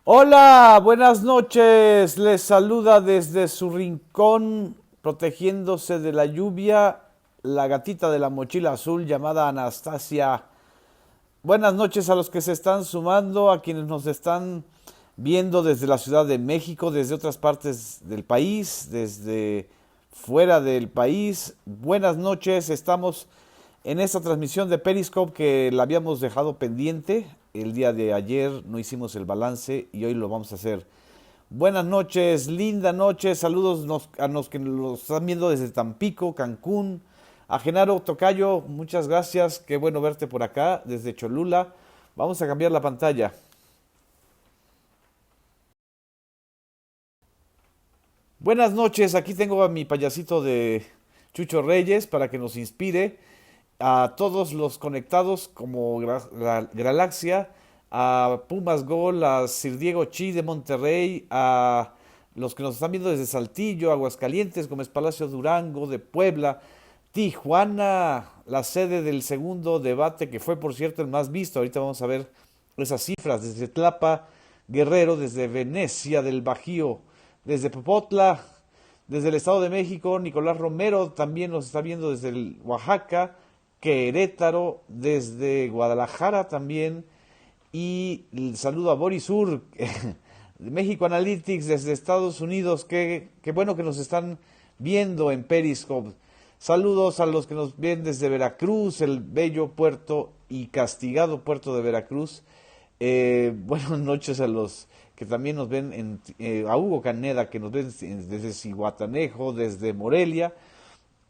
Hola, buenas noches. Les saluda desde su rincón, protegiéndose de la lluvia, la gatita de la mochila azul llamada Anastasia. Buenas noches a los que se están sumando, a quienes nos están viendo desde la Ciudad de México, desde otras partes del país, desde fuera del país. Buenas noches, estamos en esta transmisión de Periscope que la habíamos dejado pendiente. El día de ayer no hicimos el balance y hoy lo vamos a hacer. Buenas noches, linda noche, saludos a los que nos están viendo desde Tampico, Cancún. A Genaro Tocayo, muchas gracias, qué bueno verte por acá, desde Cholula. Vamos a cambiar la pantalla. Buenas noches, aquí tengo a mi payasito de Chucho Reyes para que nos inspire a todos los conectados como Galaxia, a Pumas Gol, a Sir Diego Chi de Monterrey, a los que nos están viendo desde Saltillo, Aguascalientes, Gómez Palacio Durango, de Puebla, Tijuana, la sede del segundo debate, que fue por cierto el más visto. Ahorita vamos a ver esas cifras, desde Tlapa, Guerrero, desde Venecia del Bajío, desde Popotla, desde el Estado de México. Nicolás Romero también nos está viendo desde Oaxaca, Querétaro, desde Guadalajara también. Y el saludo a Boris Ur, de México Analytics, desde Estados Unidos. Qué bueno que nos están viendo en Periscope. Saludos a los que nos ven desde Veracruz, el bello puerto y castigado puerto de Veracruz. Buenas noches a los que también nos ven, a Hugo Caneda, que nos ven desde Cihuatanejo, desde Morelia,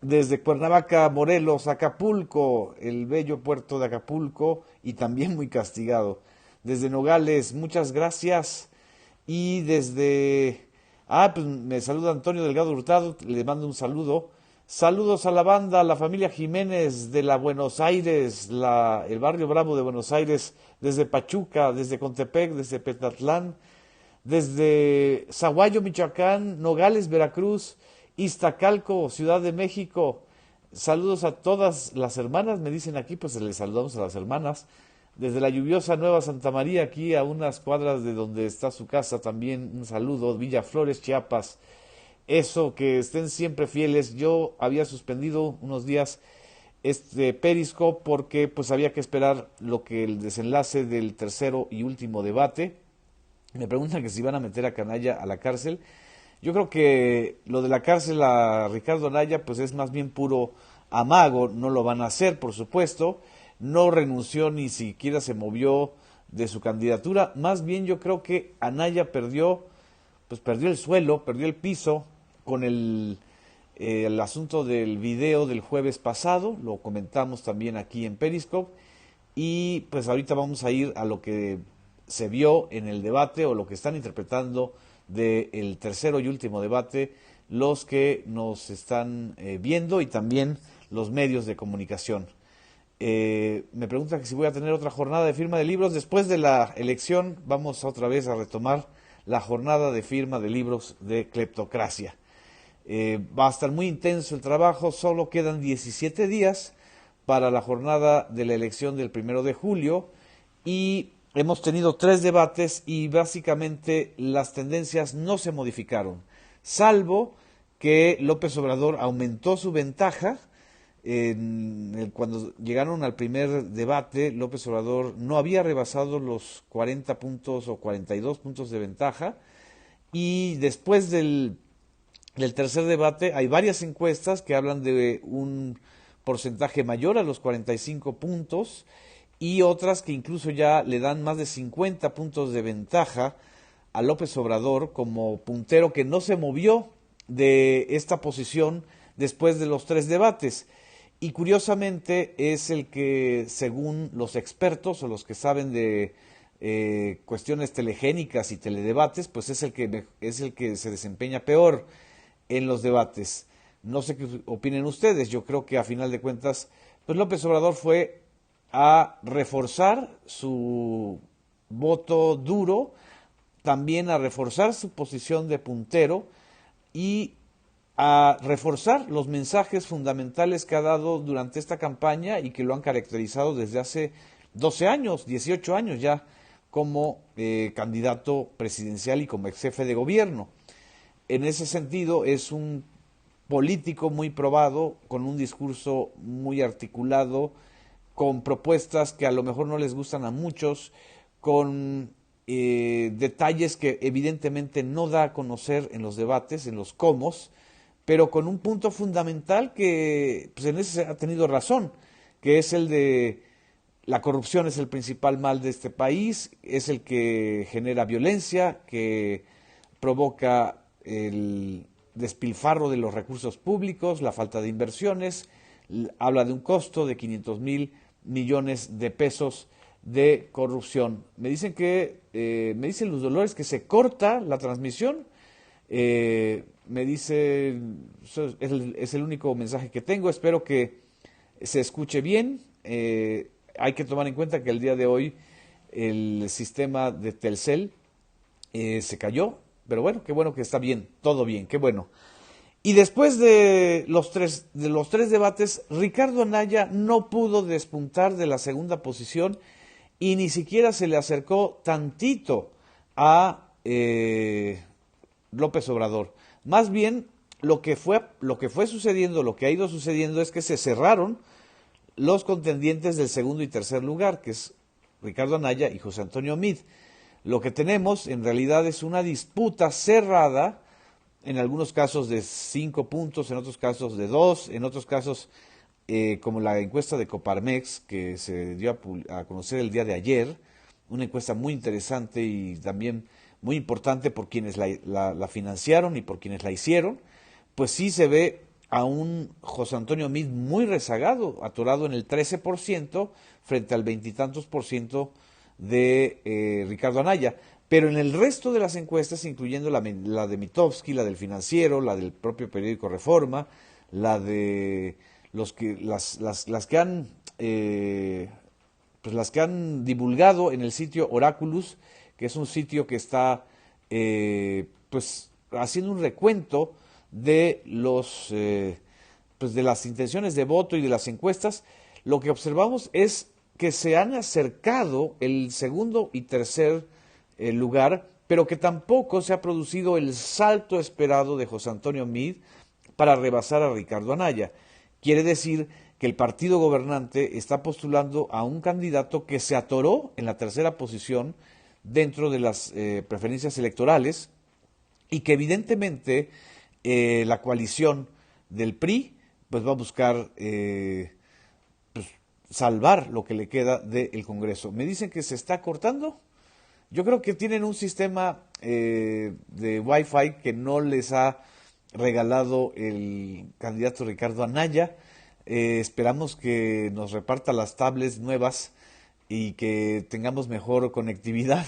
desde Cuernavaca, Morelos, Acapulco, el bello puerto de Acapulco y también muy castigado. Desde Nogales, muchas gracias. Y desde... pues me saluda Antonio Delgado Hurtado, le mando un saludo. Saludos a la banda, a la familia Jiménez de la Buenos Aires, el barrio Bravo de Buenos Aires, desde Pachuca, desde Contepec, desde Petatlán, desde Zaguayo, Michoacán, Nogales, Veracruz, Iztacalco, Ciudad de México. Saludos a todas las hermanas, me dicen aquí, pues les saludamos a las hermanas. Desde la lluviosa Nueva Santa María, aquí a unas cuadras de donde está su casa, también un saludo, Villa Flores, Chiapas. Eso, que estén siempre fieles. Yo había suspendido unos días este Periscope porque pues había que esperar lo que el desenlace del tercero y último debate. Me preguntan que si van a meter a Canalla a la cárcel. Yo creo que lo de la cárcel a Ricardo Anaya pues es más bien puro amago, no lo van a hacer, por supuesto. No renunció ni siquiera se movió de su candidatura. Más bien yo creo que Anaya perdió el suelo, perdió el piso con el asunto del video del jueves pasado. Lo comentamos también aquí en Periscope. Y pues ahorita vamos a ir a lo que se vio en el debate o lo que están interpretando del tercero y último debate los que nos están viendo y también los medios de comunicación. Me preguntan que si voy a tener otra jornada de firma de libros. Después de la elección vamos otra vez a retomar la jornada de firma de libros de Cleptocracia. Va a estar muy intenso el trabajo, solo quedan 17 días para la jornada de la elección del 1 de julio y hemos tenido 3 debates y básicamente las tendencias no se modificaron, salvo que López Obrador aumentó su ventaja. Cuando llegaron al primer debate, López Obrador no había rebasado los 40 puntos o 42 puntos de ventaja y después del tercer debate hay varias encuestas que hablan de un porcentaje mayor a los 45 puntos y otras que incluso ya le dan más de 50 puntos de ventaja a López Obrador como puntero que no se movió de esta posición después de los 3 debates. Y curiosamente es el que, según los expertos o los que saben de cuestiones telegénicas y teledebates, pues es el que se desempeña peor en los debates. No sé qué opinen ustedes. Yo creo que a final de cuentas, pues López Obrador fue a reforzar su voto duro, también a reforzar su posición de puntero y a reforzar los mensajes fundamentales que ha dado durante esta campaña y que lo han caracterizado desde hace 12 años, 18 años ya como candidato presidencial y como ex jefe de gobierno. En ese sentido, es un político muy probado, con un discurso muy articulado, con propuestas que a lo mejor no les gustan a muchos, con detalles que evidentemente no da a conocer en los debates, en los comos, pero con un punto fundamental que pues en ese ha tenido razón, que es el de la corrupción es el principal mal de este país, es el que genera violencia, que provoca el despilfarro de los recursos públicos, la falta de inversiones, habla de un costo de 500,000 millones de pesos de corrupción. Me dicen Luz Dolores que se corta la transmisión. Me dice, es el único mensaje que tengo. Espero que se escuche bien. Hay que tomar en cuenta que el día de hoy el sistema de Telcel se cayó, pero bueno que está bien, todo bien, qué bueno. Y después de los tres debates, Ricardo Anaya no pudo despuntar de la segunda posición y ni siquiera se le acercó tantito a López Obrador. Más bien, lo que fue sucediendo, lo que ha ido sucediendo es que se cerraron los contendientes del segundo y tercer lugar, que es Ricardo Anaya y José Antonio Meade. Lo que tenemos en realidad es una disputa cerrada, en algunos casos de 5 puntos, en otros casos de 2, en otros casos como la encuesta de Coparmex que se dio a conocer el día de ayer, una encuesta muy interesante y también muy importante por quienes la financiaron y por quienes la hicieron, pues sí se ve a un José Antonio Meade muy rezagado, atorado en el 13% frente al veintitantos por ciento de Ricardo Anaya. Pero en el resto de las encuestas, incluyendo la de Mitofsky, la del Financiero, la del propio periódico Reforma, la de las que han pues las que han divulgado en el sitio Oraculus, que es un sitio que está pues haciendo un recuento de pues de las intenciones de voto y de las encuestas, lo que observamos es que se han acercado el segundo y tercer lugar, pero que tampoco se ha producido el salto esperado de José Antonio Meade para rebasar a Ricardo Anaya. Quiere decir que el partido gobernante está postulando a un candidato que se atoró en la tercera posición dentro de las preferencias electorales y que evidentemente la coalición del PRI pues va a buscar pues, salvar lo que le queda del Congreso. Me dicen que se está cortando. Yo creo que tienen un sistema de Wi-Fi que no les ha regalado el candidato Ricardo Anaya. Esperamos que nos reparta las tablets nuevas y que tengamos mejor conectividad.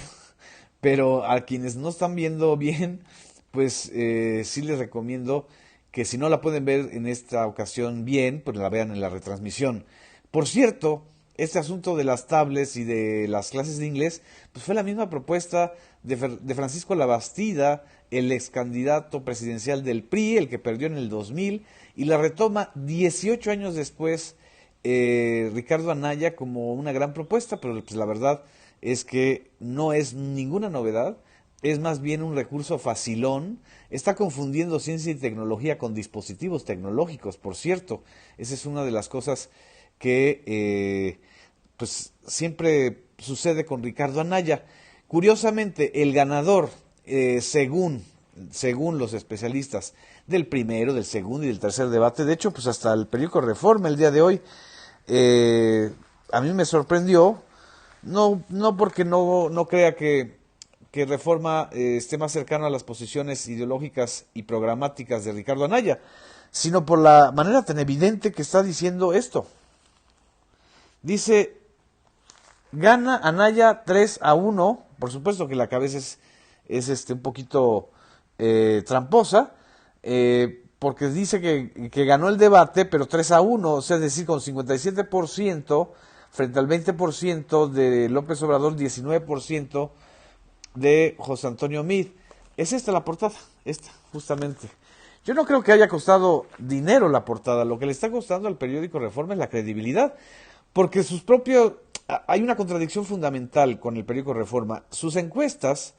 Pero a quienes no están viendo bien, pues sí les recomiendo que si no la pueden ver en esta ocasión bien, pues la vean en la retransmisión. Por cierto, este asunto de las tablets y de las clases de inglés, pues fue la misma propuesta de Francisco Labastida, el ex candidato presidencial del PRI, el que perdió en el 2000, y la retoma 18 años después Ricardo Anaya como una gran propuesta, pero pues la verdad es que no es ninguna novedad, es más bien un recurso facilón, está confundiendo ciencia y tecnología con dispositivos tecnológicos, por cierto. Esa es una de las cosas que pues siempre sucede con Ricardo Anaya. Curiosamente, el ganador, según los especialistas, del primero, del segundo y del tercer debate, de hecho, pues hasta el periódico Reforma el día de hoy, a mí me sorprendió, no porque no crea que Reforma esté más cercano a las posiciones ideológicas y programáticas de Ricardo Anaya, sino por la manera tan evidente que está diciendo esto. Dice, gana Anaya 3-1, por supuesto que la cabeza es un poquito tramposa, porque dice que ganó el debate, pero 3-1, o sea, es decir, con 57% frente al 20% de López Obrador, 19% de José Antonio Meade. Es esta la portada, esta, justamente. Yo no creo que haya costado dinero la portada, lo que le está costando al periódico Reforma es la credibilidad, porque sus propios hay una contradicción fundamental con el periódico Reforma. Sus encuestas,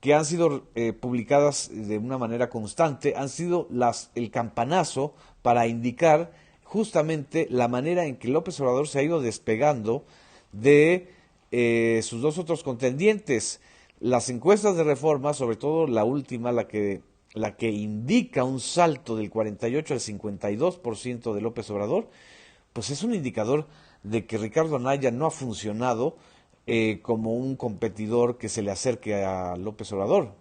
que han sido publicadas de una manera constante, han sido el campanazo para indicar justamente la manera en que López Obrador se ha ido despegando de sus dos otros contendientes. Las encuestas de Reforma, sobre todo la última, la que indica un salto del 48 al 52% de López Obrador, pues es un indicador de que Ricardo Anaya no ha funcionado como un competidor que se le acerque a López Obrador.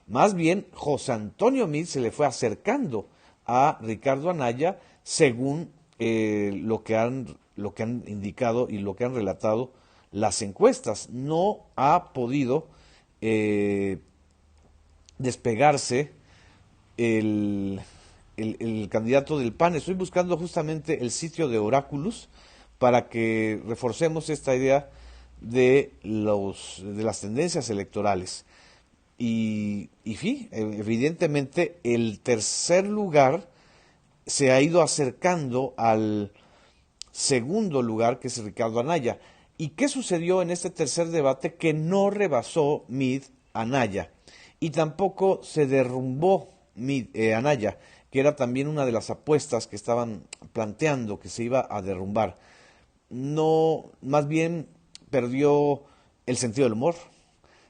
Más bien, José Antonio Meade se le fue acercando a Ricardo Anaya según lo que han indicado y lo que han relatado las encuestas. No ha podido despegarse el, el candidato del PAN. Estoy buscando justamente el sitio de Oráculos para que reforcemos esta idea de las tendencias electorales. Evidentemente el tercer lugar se ha ido acercando al segundo lugar, que es Ricardo Anaya. ¿Y qué sucedió en este tercer debate? Que no rebasó Meade Anaya y tampoco se derrumbó Anaya, que era también una de las apuestas que estaban planteando que se iba a derrumbar. No, más bien perdió el sentido del humor,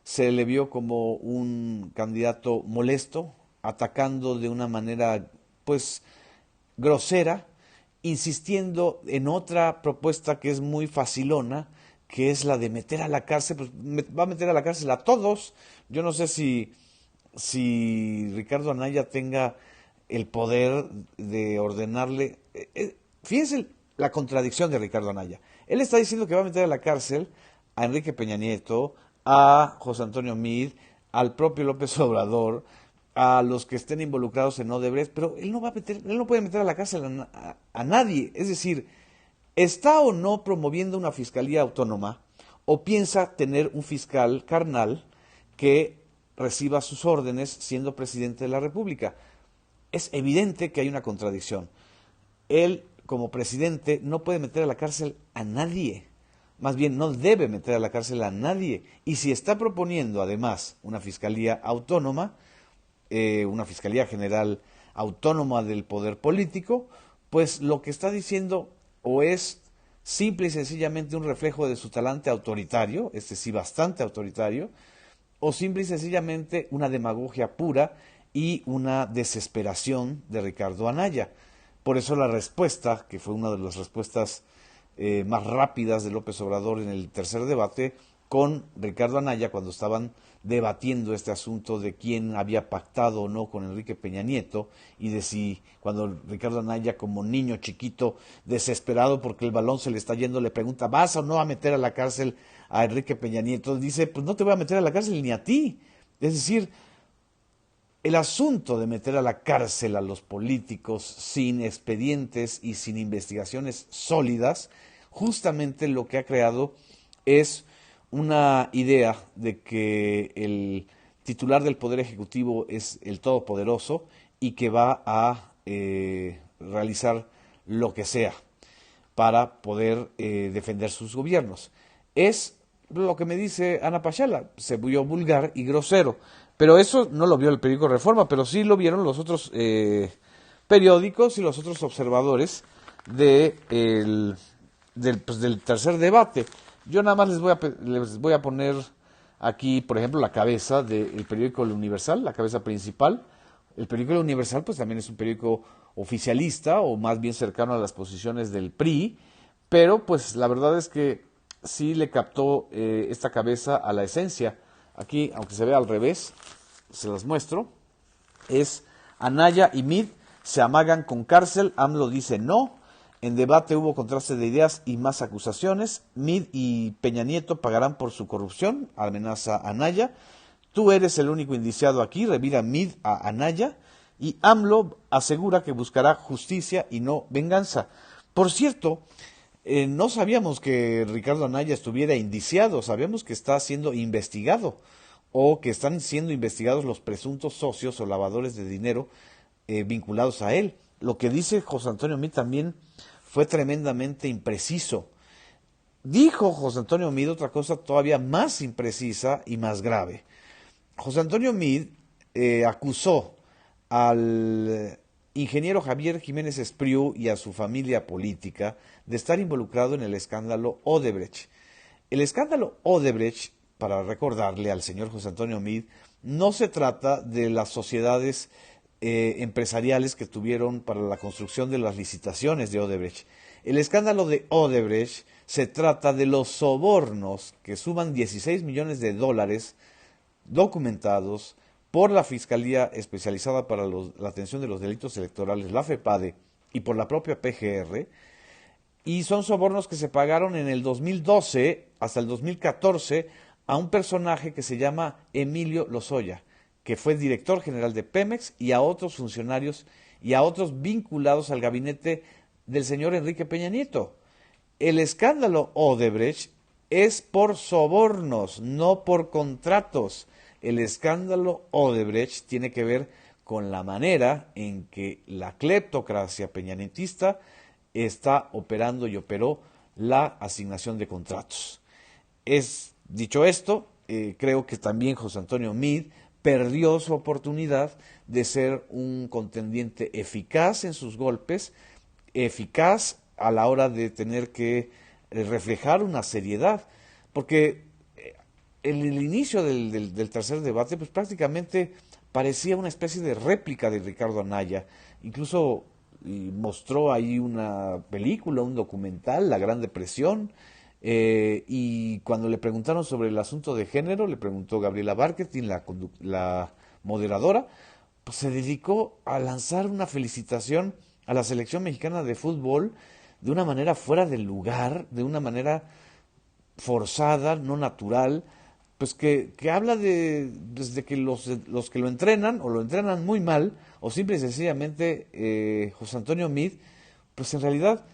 se le vio como un candidato molesto, atacando de una manera pues grosera, insistiendo en otra propuesta que es muy facilona, que es la de meter a la cárcel. Pues va a meter a la cárcel a todos. Yo no sé si Ricardo Anaya tenga el poder de ordenarle. Fíjense la contradicción de Ricardo Anaya. Él está diciendo que va a meter a la cárcel a Enrique Peña Nieto, a José Antonio Meade, al propio López Obrador, a los que estén involucrados en Odebrecht, pero él no puede meter a la cárcel a nadie. Es decir, ¿está o no promoviendo una fiscalía autónoma o piensa tener un fiscal carnal que reciba sus órdenes siendo presidente de la República? Es evidente que hay una contradicción. Él, como presidente, no puede meter a la cárcel a nadie. Más bien, no debe meter a la cárcel a nadie. Y si está proponiendo, además, una fiscalía autónoma, una fiscalía general autónoma del poder político, pues lo que está diciendo o es simple y sencillamente un reflejo de su talante autoritario, sí bastante autoritario, o simple y sencillamente una demagogia pura y una desesperación de Ricardo Anaya. Por eso la respuesta, que fue una de las respuestas más rápidas de López Obrador en el tercer debate con Ricardo Anaya, cuando estaban debatiendo este asunto de quién había pactado o no con Enrique Peña Nieto, y de si cuando Ricardo Anaya, como niño chiquito desesperado porque el balón se le está yendo, le pregunta, ¿vas o no a meter a la cárcel a Enrique Peña Nieto? Dice, pues no te voy a meter a la cárcel ni a ti. Es decir, el asunto de meter a la cárcel a los políticos sin expedientes y sin investigaciones sólidas, justamente lo que ha creado es una idea de que el titular del Poder Ejecutivo es el Todopoderoso y que va a realizar lo que sea para poder defender sus gobiernos. Es lo que me dice Ana Pachala, se vio vulgar y grosero. Pero eso no lo vio el periódico Reforma, pero sí lo vieron los otros periódicos y los otros observadores del tercer debate. Yo nada más les voy a poner aquí, por ejemplo, la cabeza del periódico El Universal, la cabeza principal. El periódico El Universal pues también es un periódico oficialista o más bien cercano a las posiciones del PRI, pero pues la verdad es que sí le captó esta cabeza a la esencia. Aquí, aunque se vea al revés, se las muestro, es Anaya y Meade se amagan con cárcel, AMLO dice no, en debate hubo contraste de ideas y más acusaciones, Meade y Peña Nieto pagarán por su corrupción, amenaza Anaya, tú eres el único indiciado aquí, revira Meade a Anaya, y AMLO asegura que buscará justicia y no venganza. Por cierto, no sabíamos que Ricardo Anaya estuviera indiciado, sabíamos que está siendo investigado o que están siendo investigados los presuntos socios o lavadores de dinero vinculados a él. Lo que dice José Antonio Meade también fue tremendamente impreciso. Dijo José Antonio Meade otra cosa todavía más imprecisa y más grave. José Antonio Meade acusó al ingeniero Javier Jiménez Espriu y a su familia política de estar involucrado en el escándalo Odebrecht. El escándalo Odebrecht, para recordarle al señor José Antonio Meade, no se trata de las sociedades empresariales que tuvieron para la construcción de las licitaciones de Odebrecht. El escándalo de Odebrecht se trata de los sobornos que suman 16 millones de dólares documentados por la Fiscalía Especializada para la Atención de los Delitos Electorales, la FEPADE, y por la propia PGR, y son sobornos que se pagaron en el 2012 hasta el 2014 a un personaje que se llama Emilio Lozoya, que fue director general de Pemex, y a otros funcionarios y a otros vinculados al gabinete del señor Enrique Peña Nieto. El escándalo Odebrecht es por sobornos, no por contratos. El escándalo Odebrecht tiene que ver con la manera en que la cleptocracia peñanetista está operando y operó la asignación de contratos. Dicho esto, creo que también José Antonio Meade perdió su oportunidad de ser un contendiente eficaz en sus golpes, eficaz a la hora de tener que reflejar una seriedad, porque en el inicio del tercer debate, pues prácticamente parecía una especie de réplica de Ricardo Anaya. Incluso mostró ahí una película, un documental, La Gran Depresión, y cuando le preguntaron sobre el asunto de género, le preguntó Gabriela Barketin, la moderadora, pues se dedicó a lanzar una felicitación a la selección mexicana de fútbol de una manera fuera del lugar, de una manera forzada, no natural, pues que habla desde que los que lo entrenan o lo entrenan muy mal, o simple y sencillamente José Antonio Meade, pues en realidad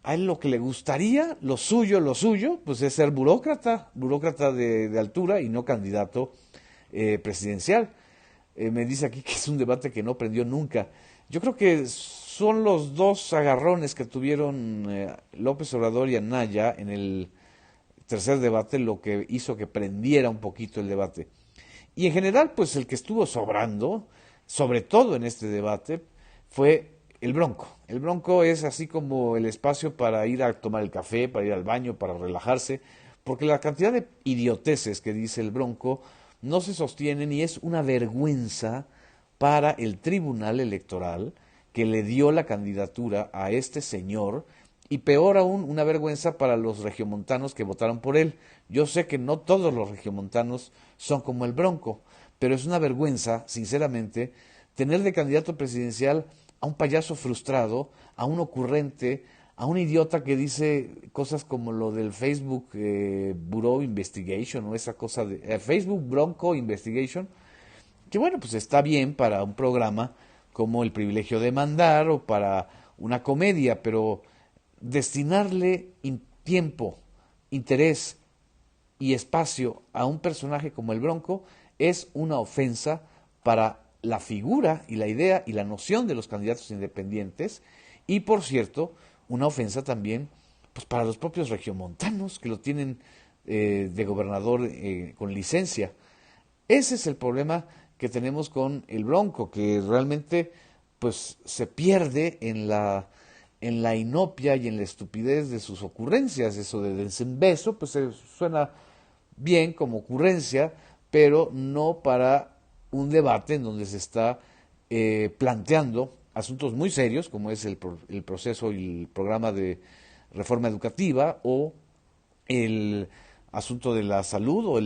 a él lo que le gustaría, lo suyo, pues es ser burócrata de altura y no candidato presidencial. Me dice aquí que es un debate que no prendió nunca. Yo creo que son los dos agarrones que tuvieron López Obrador y Anaya en el tercer debate lo que hizo que prendiera un poquito el debate. Y en general, pues el que estuvo sobrando, sobre todo en este debate, fue el Bronco. El Bronco es así como el espacio para ir a tomar el café, para ir al baño, para relajarse, porque la cantidad de idioteces que dice el Bronco no se sostienen y es una vergüenza para el Tribunal Electoral que le dio la candidatura a este señor, y peor aún, una vergüenza para los regiomontanos que votaron por él. Yo sé que no todos los regiomontanos son como el Bronco, pero es una vergüenza, sinceramente, tener de candidato presidencial a un payaso frustrado, a un ocurrente, a un idiota que dice cosas como lo del Facebook Bureau Investigation, o esa cosa de Facebook Bronco Investigation, que bueno, pues está bien para un programa como El Privilegio de Mandar o para una comedia, pero destinarle tiempo, interés y espacio a un personaje como el Bronco es una ofensa para la figura y la idea y la noción de los candidatos independientes, y por cierto, una ofensa también pues para los propios regiomontanos que lo tienen de gobernador con licencia. Ese es el problema que tenemos con el Bronco, que realmente pues se pierde en la inopia y en la estupidez de sus ocurrencias. Eso de dense un beso, pues suena bien como ocurrencia, pero no para un debate en donde se está planteando asuntos muy serios, como es el proceso y el programa de reforma educativa, o el asunto de la salud, o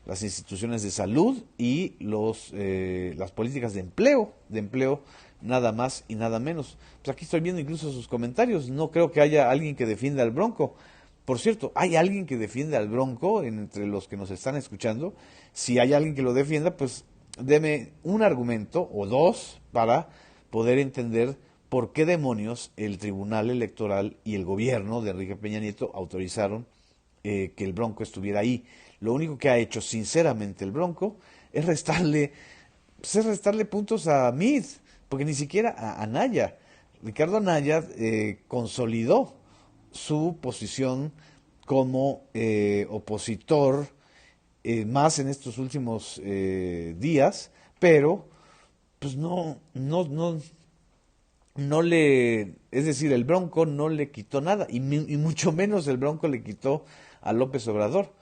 las instituciones de salud y las políticas de empleo nada más y nada menos. Pues aquí estoy viendo incluso sus comentarios, no creo que haya alguien que defienda al Bronco. Por cierto, ¿hay alguien que defienda al Bronco entre los que nos están escuchando? Si hay alguien que lo defienda, pues deme un argumento o dos para poder entender por qué demonios el Tribunal Electoral y el gobierno de Enrique Peña Nieto autorizaron que el Bronco estuviera ahí. Lo único que ha hecho sinceramente el Bronco es restarle puntos a Meade, porque ni siquiera a Anaya. Ricardo Anaya consolidó su posición como opositor, más en estos últimos días, pero pues no le, es decir, el Bronco no le quitó nada, y mucho menos el Bronco le quitó a López Obrador.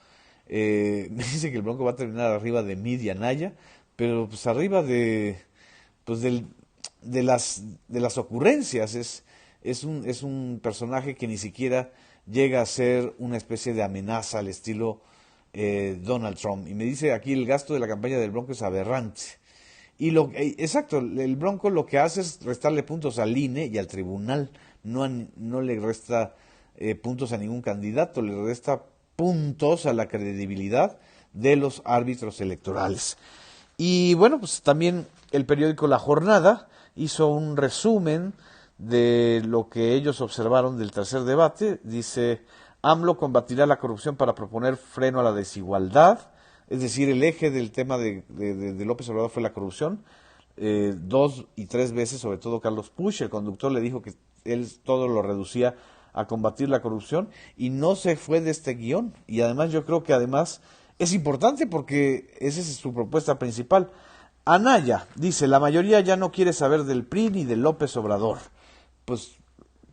Me dice que el Bronco va a terminar arriba de Mid y Anaya, pero pues arriba pues de las ocurrencias. Es un personaje que ni siquiera llega a ser una especie de amenaza al estilo Donald Trump. Y me dice aquí el gasto de la campaña del Bronco es aberrante. Exacto, el Bronco lo que hace es restarle puntos al INE y al tribunal. No le resta puntos a ningún candidato, le resta puntos a la credibilidad de los árbitros electorales. Y bueno, pues también el periódico La Jornada hizo un resumen de lo que ellos observaron del tercer debate. Dice: AMLO combatirá la corrupción para proponer freno a la desigualdad. Es decir, el eje del tema de López Obrador fue la corrupción. 2 y 3 veces, sobre todo Carlos Puch, el conductor, le dijo que él todo lo reducía a combatir la corrupción, y no se fue de este guión. Y además yo creo que además es importante porque esa es su propuesta principal. Anaya dice: la mayoría ya no quiere saber del PRI ni de López Obrador. Pues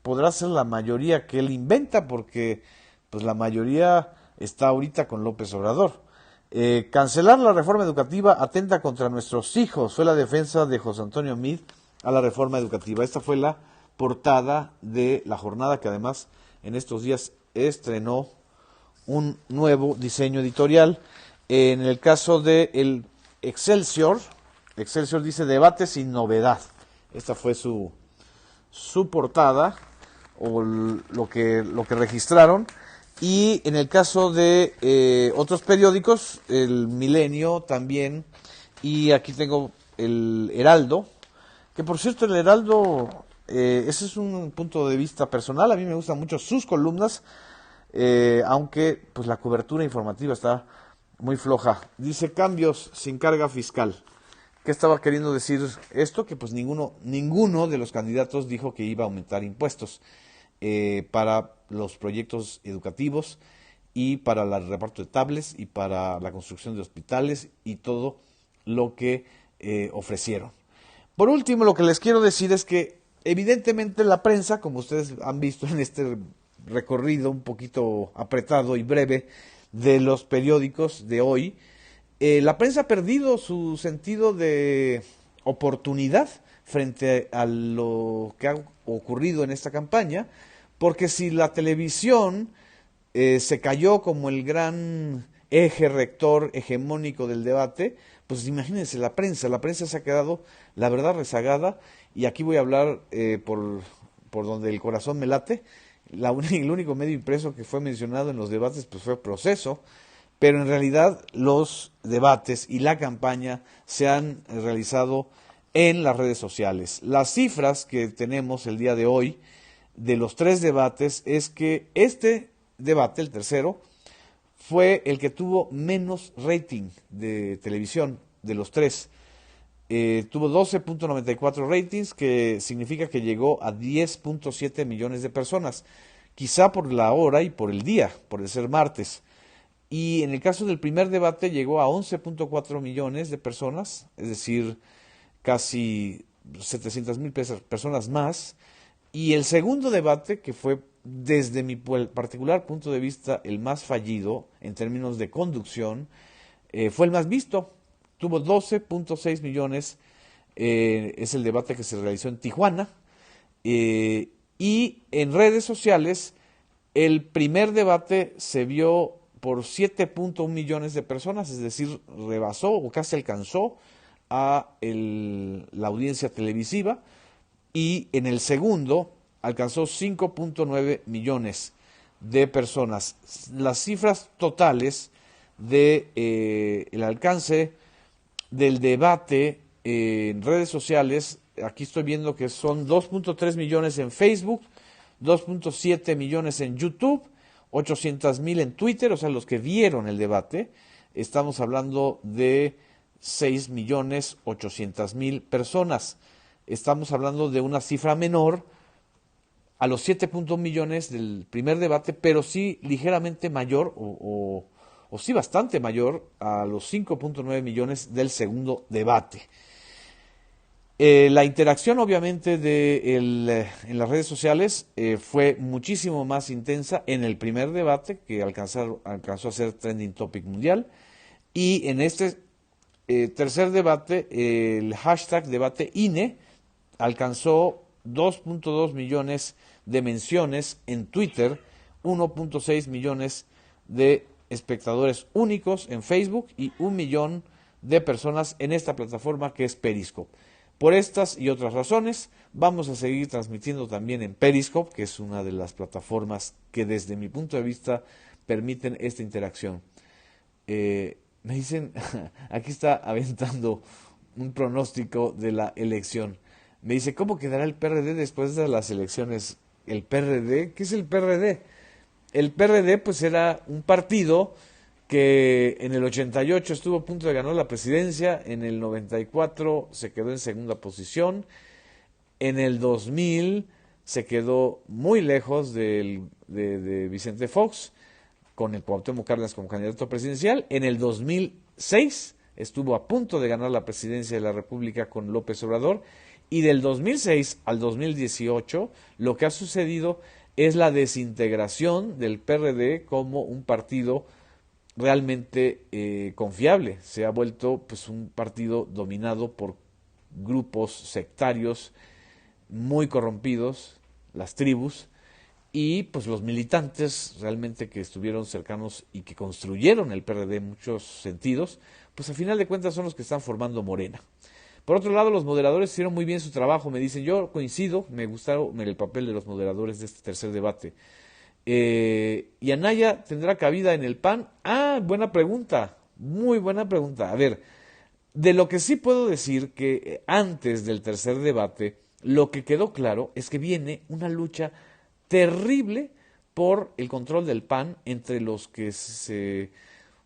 podrá ser la mayoría que él inventa, porque pues la mayoría está ahorita con López Obrador. Cancelar la reforma educativa atenta contra nuestros hijos, fue la defensa de José Antonio Meade a la reforma educativa. Esta fue la portada de La Jornada, que además en estos días estrenó un nuevo diseño editorial. En el caso de el Excelsior dice: debate sin novedad. Esta fue su portada, o lo que registraron. Y en el caso de otros periódicos, el Milenio también, y aquí tengo el Heraldo, que por cierto el Heraldo, ese es un punto de vista personal, a mí me gustan mucho sus columnas, aunque pues la cobertura informativa está muy floja. Dice: cambios sin carga fiscal. ¿Qué estaba queriendo decir esto? Que pues ninguno de los candidatos dijo que iba a aumentar impuestos para los proyectos educativos, y para el reparto de tablets, y para la construcción de hospitales, y todo lo que ofrecieron. Por último, lo que les quiero decir es que evidentemente la prensa, como ustedes han visto en este recorrido un poquito apretado y breve de los periódicos de hoy, la prensa ha perdido su sentido de oportunidad frente a lo que ha ocurrido en esta campaña, porque si la televisión se cayó como el gran eje rector hegemónico del debate, pues imagínense la prensa se ha quedado, la verdad, rezagada. Y aquí voy a hablar por donde el corazón me late. El único medio impreso que fue mencionado en los debates pues fue Proceso, pero en realidad los debates y la campaña se han realizado en las redes sociales. Las cifras que tenemos el día de hoy de los 3 debates es que este debate, el tercero, fue el que tuvo menos rating de televisión de los 3. Tuvo 12.94 ratings, que significa que llegó a 10.7 millones de personas, quizá por la hora y por el día, por el ser martes. Y en el caso del primer debate llegó a 11.4 millones de personas, es decir, casi 700,000 personas más. Y el segundo debate, que fue desde mi particular punto de vista el más fallido en términos de conducción, fue el más visto. Tuvo 12.6 millones, es el debate que se realizó en Tijuana. Y en redes sociales, el primer debate se vio por 7.1 millones de personas, es decir, rebasó o casi alcanzó a la audiencia televisiva. Y en el segundo alcanzó 5.9 millones de personas. Las cifras totales de el alcance del debate en redes sociales, aquí estoy viendo que son 2.3 millones en Facebook, 2.7 millones en YouTube, 800,000 en Twitter, o sea, los que vieron el debate. Estamos hablando de 6.800.000 personas. Estamos hablando de una cifra menor a los 7 millones del primer debate, pero sí ligeramente mayor o sí bastante mayor a los 5,9 millones del segundo debate. La interacción obviamente en las redes sociales fue muchísimo más intensa en el primer debate, que alcanzó a ser trending topic mundial, y en este tercer debate, el hashtag debate INE alcanzó 2,2 millones de menciones en Twitter, 1,6 millones de espectadores únicos en Facebook y 1 millón de personas en esta plataforma que es Periscope. Por estas y otras razones, vamos a seguir transmitiendo también en Periscope, que es una de las plataformas que desde mi punto de vista permiten esta interacción. Me dicen, aquí está aventando un pronóstico de la elección. Me dice, ¿cómo quedará el PRD después de las elecciones? ¿El PRD? ¿Qué es el PRD? El PRD pues era un partido que en el 88 estuvo a punto de ganar la presidencia, en el 94 se quedó en segunda posición, en el 2000 se quedó muy lejos de Vicente Fox, con el Cuauhtémoc Cárdenas como candidato presidencial, en el 2006 estuvo a punto de ganar la presidencia de la República con López Obrador, y del 2006 al 2018 lo que ha sucedido es la desintegración del PRD como un partido realmente confiable. Se ha vuelto pues un partido dominado por grupos sectarios muy corrompidos, las tribus, y pues los militantes realmente que estuvieron cercanos y que construyeron el PRD en muchos sentidos, pues a final de cuentas son los que están formando Morena. Por otro lado, los moderadores hicieron muy bien su trabajo, me dicen, yo coincido, me gustaron el papel de los moderadores de este tercer debate. ¿Y Anaya tendrá cabida en el PAN? Ah, buena pregunta, muy buena pregunta. A ver, de lo que sí puedo decir que antes del tercer debate, lo que quedó claro es que viene una lucha terrible por el control del PAN entre los que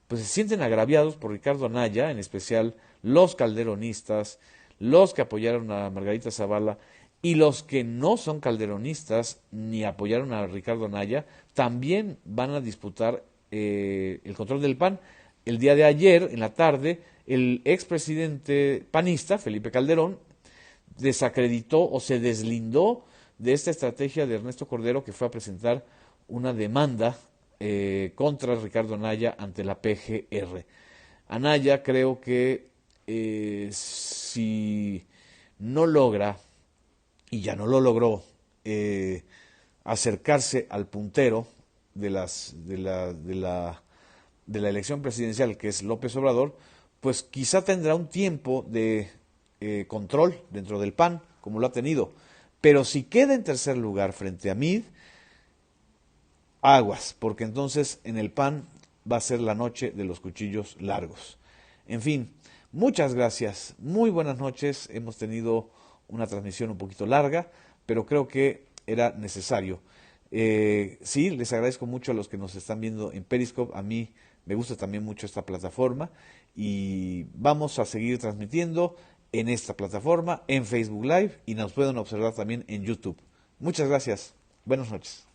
pues se sienten agraviados por Ricardo Anaya, en especial los calderonistas, los que apoyaron a Margarita Zavala y los que no son calderonistas ni apoyaron a Ricardo Anaya, también van a disputar el control del PAN. El día de ayer, en la tarde, el expresidente panista, Felipe Calderón, desacreditó o se deslindó de esta estrategia de Ernesto Cordero, que fue a presentar una demanda contra Ricardo Anaya ante la PGR. Anaya creo que si no logra, y ya no lo logró, acercarse al puntero de la elección presidencial, que es López Obrador, pues quizá tendrá un tiempo de control dentro del PAN, como lo ha tenido. Pero si queda en tercer lugar frente a Mid, aguas, porque entonces en el PAN va a ser la noche de los cuchillos largos. En fin, muchas gracias, muy buenas noches, hemos tenido una transmisión un poquito larga, pero creo que era necesario. Sí, les agradezco mucho a los que nos están viendo en Periscope, a mí me gusta también mucho esta plataforma y vamos a seguir transmitiendo en esta plataforma, en Facebook Live y nos pueden observar también en YouTube. Muchas gracias, buenas noches.